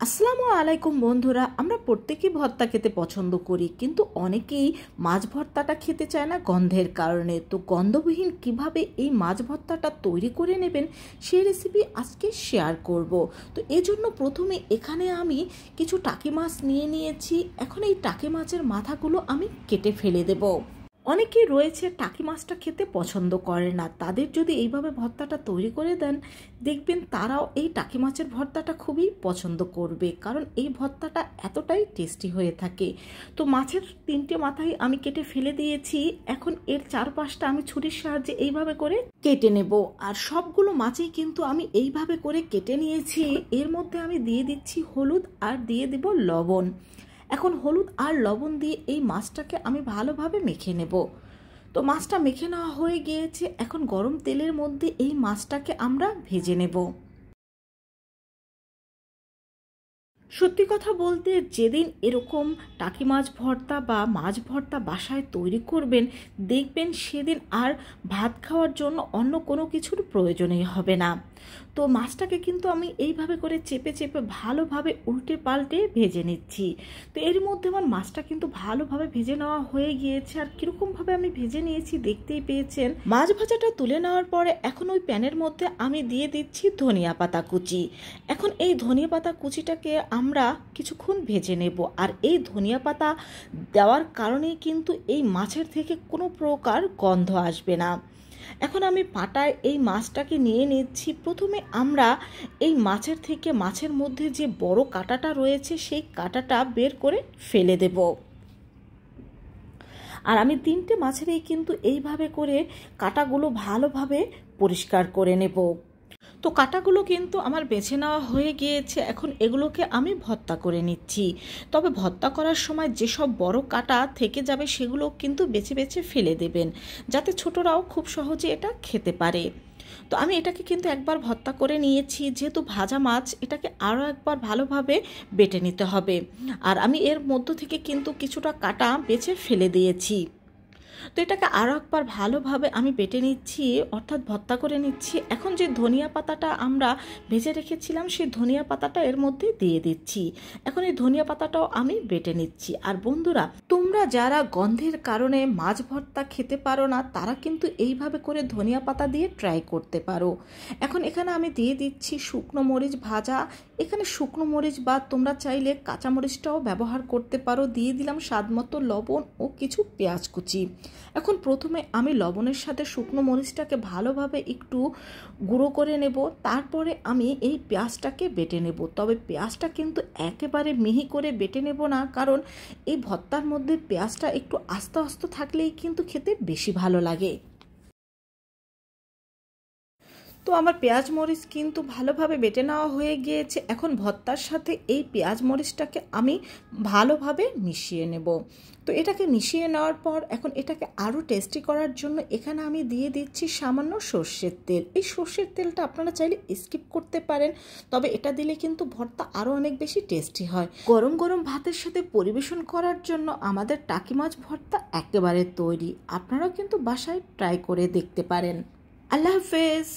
আসসালামু আলাইকুম বন্ধুরা, আমরা প্রত্যেকেই ভর্তা খেতে পছন্দ করি, কিন্তু অনেকেই মাছ ভর্তাটা খেতে চায় না গন্ধের কারণে। তো গন্ধবিহীন কিভাবে এই মাছ ভর্তাটা তৈরি করে নেবেন সেই রেসিপি আজকে শেয়ার করব। তো এজন্য প্রথমে এখানে আমি কিছু টাকি মাছ নিয়ে নিয়েছি। এখন এই টাকি মাছের মাথাগুলো আমি কেটে ফেলে দেব। অনেকেই রয়েছে টাকি মাছটা খেতে পছন্দ করে না, তাদের যদি এইভাবে ভর্তাটা তৈরি করে দেন দেখবেন তারাও এই টাকি মাছের ভর্তাটা খুবই পছন্দ করবে, কারণ এই ভর্তাটা এতটাই টেস্টি হয়ে থাকে। তো মাছের তিনটে মাথাই আমি কেটে ফেলে দিয়েছি। এখন এর চারপাশটা আমি ছুরির সাহায্যে এইভাবে করে কেটে নেব। আর সবগুলো মাছই কিন্তু আমি এইভাবে করে কেটে নিয়েছি। এর মধ্যে আমি দিয়ে দিচ্ছি হলুদ আর দিয়ে দেব লবণ। এখন হলুদ আর লবণ দিয়ে এই মাছটাকে আমি ভালোভাবে মেখে নেব। তো মাছটা মেখে নেওয়া হয়ে গিয়েছে। এখন গরম তেলের মধ্যে এই মাছটাকে আমরা ভেজে নেব। সত্যি কথা বলতে, যেদিন এরকম টাকি মাছ ভর্তা বা মাছ ভর্তা বাসায় তৈরি করবেন দেখবেন সেদিন আর ভাত খাওয়ার জন্য অন্য কোনো কিছুর প্রয়োজনই হবে না। তো মাছটাকে কিন্তু আমি এইভাবে করে চেপে চেপে ভালোভাবে উল্টে পাল্টে ভেজে নিচ্ছি। তো এর মধ্যে আমার মাছটা কিন্তু ভালোভাবে ভেজে নেওয়া হয়ে গিয়েছে। আর কীরকমভাবে আমি ভেজে নিয়েছি দেখতেই পেয়েছেন। মাছ ভাজাটা তুলে নেওয়ার পরে এখন ওই প্যানের মধ্যে আমি দিয়ে দিচ্ছি ধনিয়া পাতা কুচি। এখন এই ধনিয়া পাতা কুচিটাকে আমরা কিছুক্ষণ ভেজে নেব। আর এই ধনিয়া পাতা দেওয়ার কারণেই কিন্তু এই মাছের থেকে কোনো প্রকার গন্ধ আসবে না। এখন আমি পাটায় এই মাছটাকে নিয়ে নিচ্ছি। প্রথমে আমরা এই মাছের থেকে মাছের মধ্যে যে বড় কাঁটাটা রয়েছে সেই কাঁটাটা বের করে ফেলে দেব। আর আমি তিনটে মাছেরই কিন্তু এইভাবে করে কাঁটাগুলো ভালোভাবে পরিষ্কার করে নেব। তো কাঁটাগুলো কিন্তু আমার বেছে নেওয়া হয়ে গিয়েছে। এখন এগুলোকে আমি ভর্তা করে নিচ্ছি। তবে ভর্তা করার সময় যেসব বড় কাঁটা থেকে যাবে সেগুলো কিন্তু বেছে বেছে ফেলে দেবেন, যাতে ছোটরাও খুব সহজে এটা খেতে পারে। তো আমি এটাকে কিন্তু একবার ভর্তা করে নিয়েছি। যেহেতু ভাজা মাছ, এটাকে আরও একবার ভালোভাবে বেটে নিতে হবে। আর আমি এর মধ্য থেকে কিন্তু কিছুটা কাঁটা বেছে ফেলে দিয়েছি। তো এটাকে আরও একবার ভালোভাবে আমি বেটে নিচ্ছি, অর্থাৎ ভর্তা করে নিচ্ছি। এখন যে ধনিয়া পাতাটা আমরা ভেজে রেখেছিলাম সেই ধনিয়া পাতাটা এর মধ্যে দিয়ে দিচ্ছি। এখন এই ধনিয়া পাতাটাও আমি বেটে নিচ্ছি। আর বন্ধুরা, তোমরা যারা গন্ধের কারণে মাছ ভর্তা খেতে পারো না তারা কিন্তু এইভাবে করে ধনিয়া পাতা দিয়ে ট্রাই করতে পারো। এখন এখানে আমি দিয়ে দিচ্ছি শুকনো মরিচ ভাজা। এখানে শুকনো মরিচ বা তোমরা চাইলে কাঁচা মরিচটাও ব্যবহার করতে পারো। দিয়ে দিলাম স্বাদমতো লবণ ও কিছু পেঁয়াজ কুচি। এখন প্রথমে আমি লবণের সাথে শুকনো মরিচটাকে ভালোভাবে একটু গুঁড়ো করে নেব। তারপরে আমি এই পেঁয়াজটাকে বেটে নেব। তবে পেঁয়াজটা কিন্তু একেবারে মিহি করে বেটে নেব না, কারণ এই ভর্তার মধ্যে পেঁয়াজটা একটু আস্তে আস্তে থাকলেই কিন্তু খেতে বেশি ভালো লাগে। তো আমার পেঁয়াজ মরিচ কিন্তু ভালোভাবে বেটে নেওয়া হয়ে গিয়েছে। এখন ভর্তার সাথে এই পেঁয়াজ মরিচটাকে আমি ভালোভাবে মিশিয়ে নেব। তো এটাকে মিশিয়ে নেওয়ার পর এখন এটাকে আরও টেস্টি করার জন্য এখানে আমি দিয়ে দিচ্ছি সামান্য সর্ষের তেল। এই সর্ষের তেলটা আপনারা চাইলে স্কিপ করতে পারেন, তবে এটা দিলে কিন্তু ভর্তা আরও অনেক বেশি টেস্টি হয়। গরম গরম ভাতের সাথে পরিবেশন করার জন্য আমাদের টাকি মাছ ভর্তা একেবারে তৈরি। আপনারাও কিন্তু বাসায় ট্রাই করে দেখতে পারেন। আল্লাহ হাফেজ।